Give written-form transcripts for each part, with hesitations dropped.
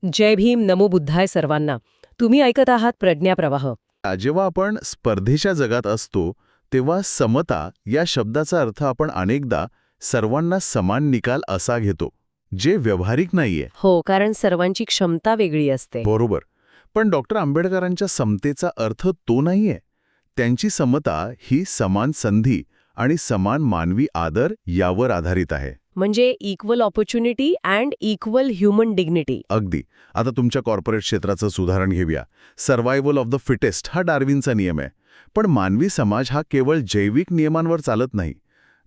जय भीम नमो बुद्धाय सर्वांना. तुम्ही ऐकत आहात प्रज्ञा प्रवाह. जेव्हा आपण स्पर्धेच्या जगात असतो तेव्हा समता या शब्दाचा अर्थ आपण अनेकदा सर्वांना समान निकाल असा घेतो, जे व्यावहारिक नाहीये. हो, कारण सर्वांची क्षमता वेगळी असते. बरोबर. पण डॉक्टर आंबेडकरांच्या समतेचा अर्थ तो नाहीये. त्यांची समता ही समान संधी आणि समान मानवी आदर यावर आधारित आहे. म्हणजे equal opportunity and equal human dignity. अगदी. आता तुमच्या कॉर्पोरेट क्षेत्राचं उदाहरण घेऊया. सर्व्हायव्हल ऑफ द फिटेस्ट हा डार्विनचा नियम आहे. पण मानवी समाज हा केवळ जैविक नियमांवर चालत नाही.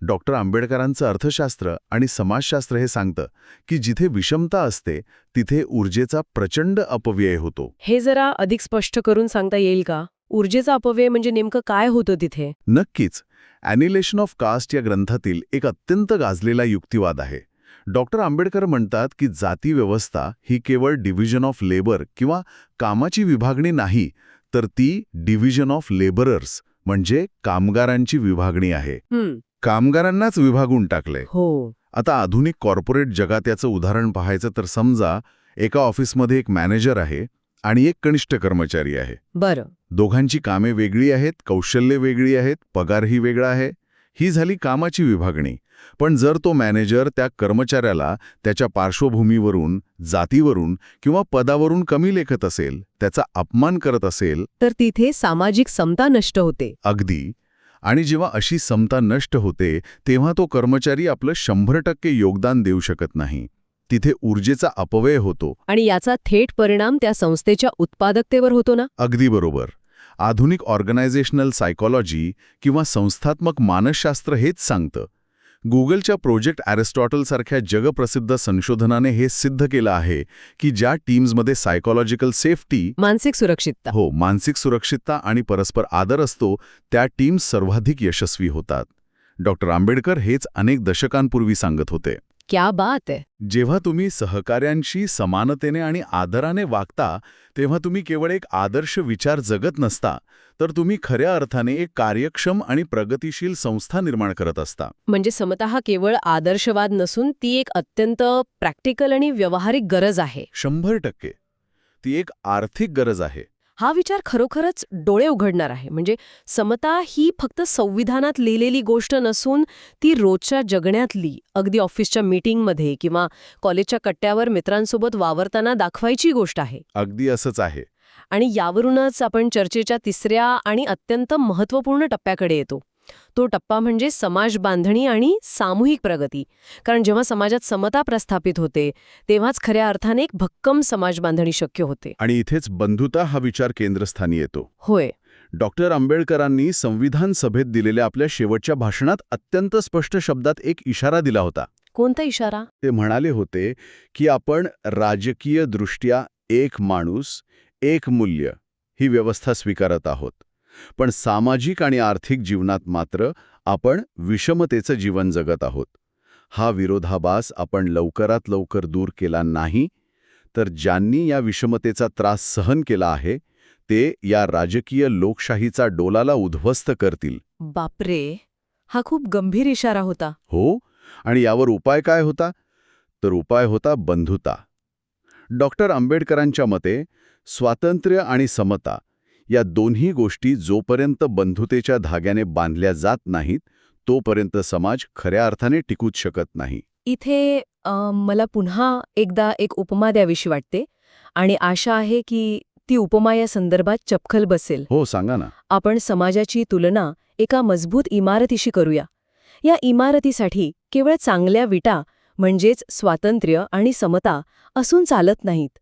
डॉक्टर आंबेडकरांचं अर्थशास्त्र आणि समाजशास्त्र हे सांगतं की जिथे विषमता असते तिथे ऊर्जेचा प्रचंड अपव्यय होतो. हे जरा अधिक स्पष्ट करून सांगता येईल का? ऊर्जेचा अपव्यय म्हणजे नेमकं काय होतं तिथे? नक्कीच. ॲनिलेशन ऑफ कास्ट या ग्रंथातील एक अत्यंत गाजलेला युक्तिवाद आहे. डॉक्टर आंबेडकर म्हणतात की जाती व्यवस्था ही केवळ डिव्हिजन ऑफ लेबर किंवा कामाची विभागणी नाही, तर ती डिव्हिजन ऑफ लेबरर्स म्हणजे कामगारांची विभागणी आहे. कामगारांनाच विभागून टाकले. हो. आता आधुनिक कॉर्पोरेट जगात याचं उदाहरण पाहायचं तर समजा एका ऑफिसमध्ये एक मॅनेजर आहे आणि एक कनिष्ठ कर्मचारी आहे. बरं. दोघांची कामे वेगळी आहेत, कौशल्य वेगळी आहेत, पगारही वेगळा आहे. ही झाली कामाची विभागणी. पण जर तो मॅनेजर त्या कर्मचाऱ्याला त्याच्या पार्श्वभूमीवरून, जातीवरून किंवा पदावरून कमी लेखत असेल, त्याचा अपमान करत असेल, तर तिथे सामाजिक समता नष्ट होते. अगदी. आणि जेव्हा अशी समता नष्ट होते तेव्हा तो कर्मचारी आपलं 100% योगदान देऊ शकत नाही. तिथे ऊर्जेचा अपव्यय होतो. आणि याचा थेट परिणाम त्या संस्थेच्या उत्पादकतेवर होतो ना? अगदी बरोबर. आधुनिक ऑर्गनायझेशनल सायकॉलॉजी किंवा संस्थात्मक मानसशास्त्र हेच सांगतं. गुगलच्या प्रोजेक्ट ॲरिस्टॉटलसारख्या जगप्रसिद्ध संशोधनाने हे सिद्ध केलं आहे की ज्या टीम्समध्ये सायकॉलॉजिकल सेफ्टी, मानसिक सुरक्षितता, मानसिक सुरक्षितता आणि परस्पर आदर असतो, त्या टीम्स सर्वाधिक यशस्वी होतात. डॉक्टर आंबेडकर हेच अनेक दशकांपूर्वी सांगत होते. क्या बात आहे. जेव्हा तुम्ही सहकाऱ्यांशी समानतेने आणि आदराने वागता तेव्हा तुम्ही केवळ एक आदर्श विचार जगत नसता, तर तुम्ही खऱ्या अर्थाने एक कार्यक्षम आणि प्रगतिशील संस्था निर्माण करत असता. म्हणजे समता हा केवळ आदर्शवाद नसून ती एक अत्यंत प्रॅक्टिकल आणि व्यावहारिक गरज आहे. 100%. ती एक आर्थिक गरज आहे. हा विचार खरोखरच डोळे उघडणार आहे. म्हणजे समता ही फक्त संविधानात लिहिलेली गोष्ट नसून ती रोजच्या जगण्यातली, अगदी ऑफिसच्या मीटिंगमध्ये किंवा कॉलेजच्या कट्ट्यावर मित्रांसोबत वावरताना दाखवायची गोष्ट आहे. अगदी असंच आहे. आणि यावरूनच आपण चर्चेच्या तिसऱ्या आणि अत्यंत महत्त्वपूर्ण टप्प्याकडे येतो. तो टप्पा म्हणजे समाज बांधणी आणि सामूहिक प्रगती. कारण जेव्हा समाजात समता प्रस्थापित होते तेव्हाच खऱ्या अर्थाने एक भक्कम समाज बांधणी शक्य होते. आणि इथेच बंधुता हा विचार केंद्रस्थानी येतो. होय. डॉक्टर आंबेडकरांनी संविधान सभेत दिलेल्या आपल्या शेवटच्या भाषणात अत्यंत स्पष्ट शब्दात एक इशारा दिला होता. कोणता इशारा? ते म्हणाले होते की आपण राजकीय दृष्ट्या एक माणूस, एक मूल्य ही व्यवस्था स्वीकारत आहोत, पण सामाजिक आणि आर्थिक जीवनात मात्र आपण विषमतेचं जीवन जगत आहोत. हा विरोधाभास आपण लवकरात लवकर दूर केला नाही तर ज्यांनी या विषमतेचा त्रास सहन केला आहे ते या राजकीय लोकशाहीचा डोलाला उद्ध्वस्त करतील. बापरे, हा खूप गंभीर इशारा होता. हो. आणि यावर उपाय काय होता? तर उपाय होता बंधुता. डॉक्टर आंबेडकरांच्या मते स्वातंत्र्य आणि समता या दोन्ही गोष्टी जोपर्यंत बंधुतेच्या धाग्याने बांधल्या जात नाहीत तोपर्यंत समाज खऱ्या अर्थाने टिकूच शकत नाही. इथे मला पुन्हा एकदा एक उपमा द्यावीशी वाटते आणि आशा आहे की ती उपमा या संदर्भात चपखल बसेल. हो, सांगा ना. आपण समाजाची तुलना एका मजबूत इमारतीशी करूया. या इमारतीसाठी केवळ चांगल्या विटा म्हणजेच स्वातंत्र्य आणि समता असून चालत नाहीत.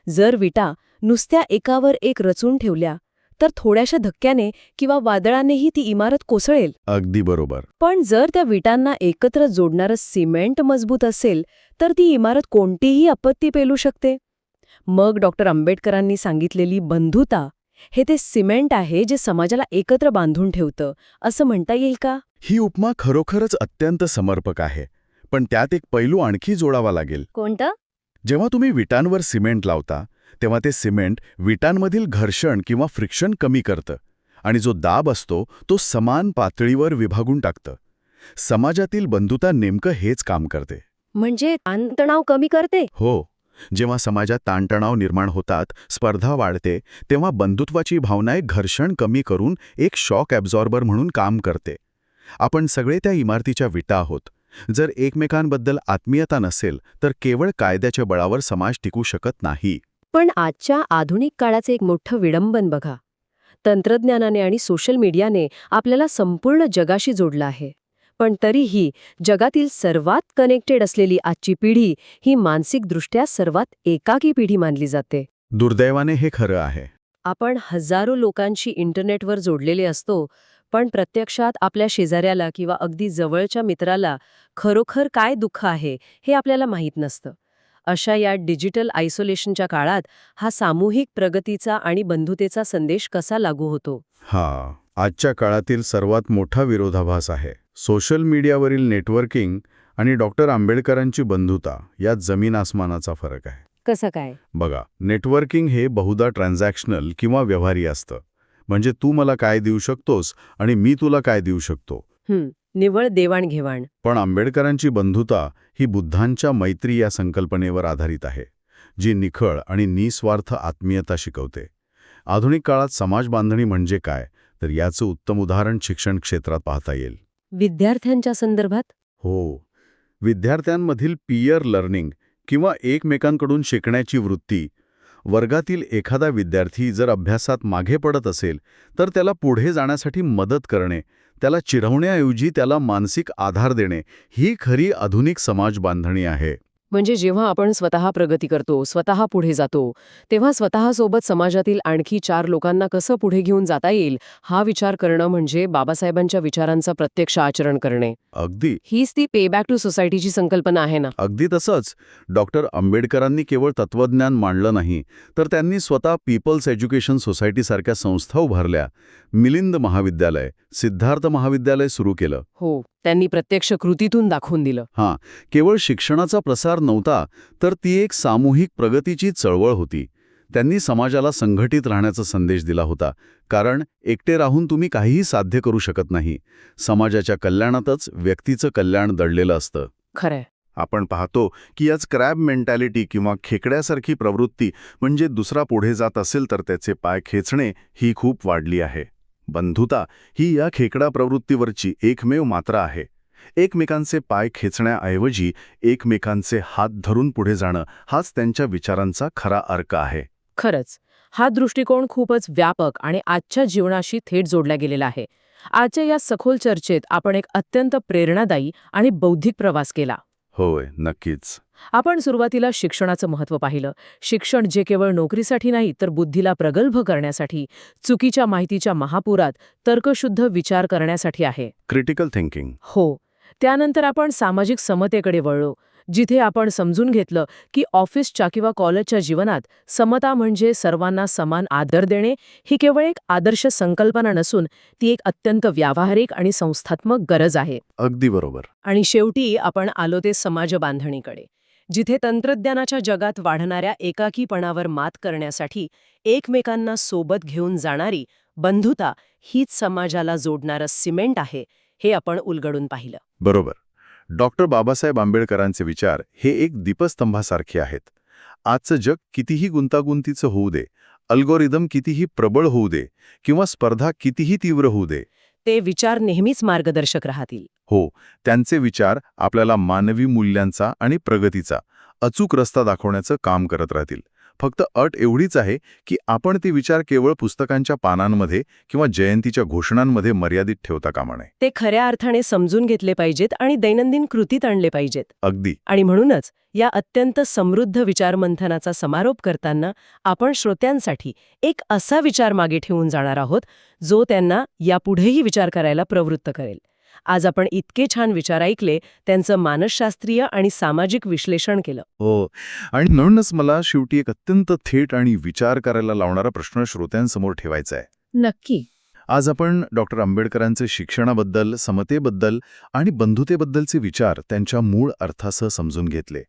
जर विटा नुसत्या एकावर एक रचून ठेवल्या तर थोड्याशा धक्क्याने किंवा वादळानेही ती इमारत कोसळेल. अगदी बरोबर. पण जर त्या विटांना एकत्र जोडणारं सिमेंट मजबूत असेल तर ती इमारत कोणतीही आपत्ती पेलू शकते. मग डॉक्टर आंबेडकरांनी सांगितलेली बंधुता हे ते सिमेंट आहे जे समाजाला एकत्र बांधून ठेवतं, असं म्हणता येईल का? ही उपमा खरोखरच अत्यंत समर्पक आहे. पण त्यात एक पैलू आणखी जोडावा लागेल. कोणतं? जेव्हा तुम्ही विटांवर सिमेंट लावता तेव्हा ते सिमेंट विटांमधील घर्षण किंवा फ्रिक्शन कमी करतं आणि जो दाब असतो तो समान पातळीवर विभागून टाकतं. समाजातील बंधुता नेमकं हेच काम करते. म्हणजे ताणतणाव कमी करते. हो. जेव्हा समाजात ताणतणाव निर्माण होतात, स्पर्धा वाढते, तेव्हा बंधुत्वाची भावना एक घर्षण कमी करून एक शॉक ॲब्झॉर्बर म्हणून काम करते. आपण सगळे त्या इमारतीच्या विटा आहोत. जर एकमेकांबद्दल आत्मीयता नसेल तर केवळ कायद्याच्या बळावर समाज टिकू शकत नाही. पण आजच्या आधुनिक काळाचे एक मोठं विडंबन बघा. तंत्रज्ञानाने आणि सोशल मीडियाने आपल्याला संपूर्ण जगाशी जोडलं आहे. पण तरीही जगातील सर्वात कनेक्टेड असलेली आजची पिढी ही मानसिकदृष्ट्या सर्वात एकाकी पिढी मानली जाते. दुर्दैवाने हे खरं आहे. आपण हजारो लोकांशी इंटरनेटवर जोडलेले असतो, पण प्रत्यक्षात आपल्या शेजाऱ्याला किंवा अगदी जवळच्या मित्राला खरोखर काय दुःख आहे हे आपल्याला माहीत नसतं. अशा या डिजिटल आयसोलेशनच्या काळात हा सामूहिक प्रगतीचा आणि बंधुतेचा संदेश कसा लागू होतो? आजच्या काळातील सर्वात मोठा विरोधाभास आहे. सोशल मीडियावरील नेटवर्किंग आणि डॉक्टर आंबेडकरांची बंधुता यात जमीन आसमानाचा फरक आहे. कसं काय? बघा, नेटवर्किंग हे बहुधा ट्रान्झॅक्शनल किंवा व्यवहारी असतं. म्हणजे तू मला काय देऊ शकतोस आणि मी तुला काय देऊ शकतो. निव्वळ देवाणघेवाण. पण आंबेडकरांची बंधुता ही बुद्धांच्या मैत्री या संकल्पनेवर आधारित आहे, जी निखळ आणि निस्वार्थ आत्मीयता शिकवते. आधुनिक काळात समाज बांधणी म्हणजे काय, तर याचं उत्तम उदाहरण शिक्षण क्षेत्रात पाहता येईल. विद्यार्थ्यांच्या संदर्भात? हो, विद्यार्थ्यांमधील पीयर लर्निंग किंवा एकमेकांकडून शिकण्याची वृत्ती. वर्गातील एखादा विद्यार्थी जर अभ्यासात मागे पडत असेल तर त्याला पुढे जाण्यासाठी मदत करणे, त्याला चिरवण्याऐवजी त्याला मानसिक आधार देणे, ही खरी आधुनिक समाज बांधणी आहे. म्हणजे जेव्हा आपण स्वतः प्रगती करतो, स्वतः पुढे जातो, तेव्हा स्वतःसोबत समाजातील आणखी 4 लोकांना कसं पुढे घेऊन जाता येईल हा विचार करणं म्हणजे बाबासाहेबांच्या विचारांचं प्रत्यक्ष आचरण करणे. अगदी. हीच ती पे बॅक टू सोसायटीची संकल्पना आहे ना. अगदी तसंच. डॉक्टर आंबेडकरांनी केवळ तत्वज्ञान मांडलं नाही, तर त्यांनी स्वतः पीपल्स एज्युकेशन सोसायटीसारख्या संस्था उभारल्या. मिलिंद महाविद्यालय, सिद्धार्थ महाविद्यालय सुरू केलं. हो, त्यांनी प्रत्यक्ष कृतीतून दाखवून दिलं. केवळ शिक्षणाचा प्रसार नव्हता, तर ती एक सामूहिक प्रगतीची चळवळ होती. त्यांनी समाजाला संघटित राहण्याचा संदेश दिला होता, कारण एकटे राहून तुम्ही काहीही साध्य करू शकत नाही. समाजाच्या कल्याणातच व्यक्तीचं कल्याण दडलेलं असतं. खरंय. आपण पाहतो की आज क्रॅब मेंटॅलिटी किंवा खेकड्यासारखी प्रवृत्ती, म्हणजे दुसरा पुढे जात असेल तर त्याचे पाय खेचणे, ही खूप वाढली आहे. बंधुता ही या खेकडा प्रवृत्तीवरची एकमेव मात्रा आहे. एकमेकांचे पाय खेचण्याऐवजी एकमेकांचे हात धरून पुढे जाणं, हाच त्यांच्या विचारांचा खरा अर्क आहे. खरंच, हा दृष्टिकोन खूपच व्यापक आणि आजच्या जीवनाशी थेट जोडला गेलेला आहे. आजच्या या सखोल चर्चेत आपण एक अत्यंत प्रेरणादायी आणि बौद्धिक प्रवास केला. होय, नक्कीच. आपण सुरुवातीला शिक्षणाचं महत्त्व पाहिलं. शिक्षण जे केवळ नोकरीसाठी नाही, तर बुद्धीला प्रगल्भ करण्यासाठी, चुकीच्या माहितीच्या महापुरात तर्कशुद्ध विचार करण्यासाठी आहे. Critical thinking. हो. त्यानंतर आपण सामाजिक समतेकडे वळलो, जिथे आपण समजून घेतलं की ऑफिसच्या किंवा कॉलेजच्या जीवनात समता म्हणजे सर्वांना समान आदर देणे, ही केवळ एक आदर्श संकल्पना नसून ती एक अत्यंत व्यावहारिक आणि संस्थात्मक गरज आहे. अगदी बरोबर. आणि शेवटी आपण आलो ते समाज बांधणीकडे, जिथे तंत्रज्ञानाच्या जगात वाढणाऱ्या एकाकीपणावर मात करण्यासाठी एकमेकांना सोबत घेऊन जाणारी बंधुता हीच समाजाला जोडणारं सिमेंट आहे, हे आपण उलगडून पाहिलं. बरोबर. डॉक्टर बाबासाहेब आंबेडकरांचे विचार हे एक दीपस्तंभासारखे आहेत. आजचं जग कितीही गुंतागुंतीचं होऊ दे, अल्गोरिदम कितीही प्रबळ होऊ दे किंवा स्पर्धा कितीही तीव्र होऊ दे, ते विचार नेहमीच मार्गदर्शक राहतील. हो, त्यांचे विचार आपल्याला मानवी मूल्यांचा आणि प्रगतीचा अचूक रस्ता दाखवण्याचं काम करत राहतील. फक्त अट एवढीच आहे की आपण ते विचार केवळ पुस्तकांच्या पानांमध्ये किंवा जयंतीच्या घोषणांमध्ये मर्यादित ठेवता कामा नये. ते खऱ्या अर्थाने समजून घेतले पाहिजेत आणि दैनंदिन कृतीत आणले पाहिजेत. अगदी. आणि म्हणूनच या अत्यंत समृद्ध विचारमंथनाचा समारोप करताना आपण श्रोत्यांसाठी एक असा विचार मागे ठेवून जाणार आहोत, जो त्यांना यापुढेही विचार करायला प्रवृत्त करेल. आज आपण इतके छान विचार ऐकले, त्यांचं मानसशास्त्रीय आणि सामाजिक विश्लेषण केलं. हो, आणि म्हणूनच मला शेवटी एक अत्यंत थेट आणि विचार करायला लावणारा प्रश्न श्रोत्यांसमोर ठेवायचा आहे. नक्की. आज आपण डॉक्टर आंबेडकरांचे शिक्षणाबद्दल, समतेबद्दल आणि बंधुतेबद्दलचे विचार त्यांच्या मूळ अर्थासह समजून घेतले.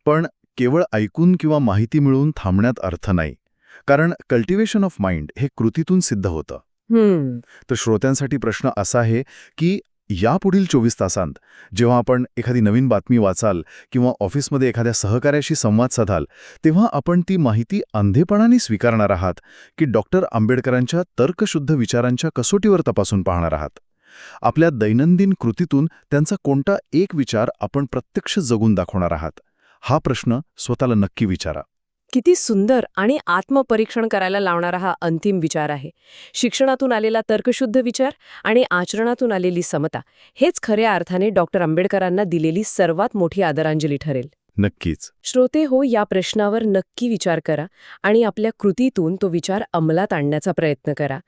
पण केवळ ऐकून किंवा माहिती मिळवून थांबण्यात अर्थ नाही, कारण कल्टिव्हेशन ऑफ माइंड हे कृतीतून सिद्ध होतं. तर श्रोत्यांसाठी प्रश्न असा आहे की यापुढील 24 तासांत जेव्हा आपण एखादी नवीन बातमी वाचाल किंवा ऑफिसमध्ये एखाद्या सहकार्याशी संवाद साधाल, तेव्हा आपण ती माहिती अंधेपणाने स्वीकारणार आहात की डॉक्टर आंबेडकरांच्या तर्कशुद्ध विचारांच्या कसोटीवर तपासून पाहणार आहात? आपल्या दैनंदिन कृतीतून त्यांचा कोणता एक विचार आपण प्रत्यक्ष जगून दाखवणार आहात? हा प्रश्न स्वतःला नक्की विचारा. किती सुंदर आणि आत्मपरीक्षण करायला लावणारा हा अंतिम विचार आहे. शिक्षणातून आलेला तर्कशुद्ध विचार आणि आचरणातून आलेली समता हेच खऱ्या अर्थाने डॉक्टर आंबेडकरांना दिलेली सर्वात मोठी आदरांजली ठरेल. नक्कीच. श्रोते हो, या प्रश्नावर नक्की विचार करा आणि आपल्या कृतीतून तो विचार अंमलात आणण्याचा प्रयत्न करा.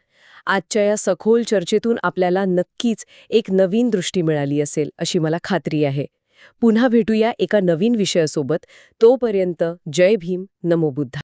आजच्या या सखोल चर्चेतून आपल्याला नक्कीच एक नवीन दृष्टी मिळाली असेल अशी मला खात्री आहे. पुन्हा भेटूया एका नवीन विषयासोबत. तोपर्यंत जय भीम, नमो बुद्धाय.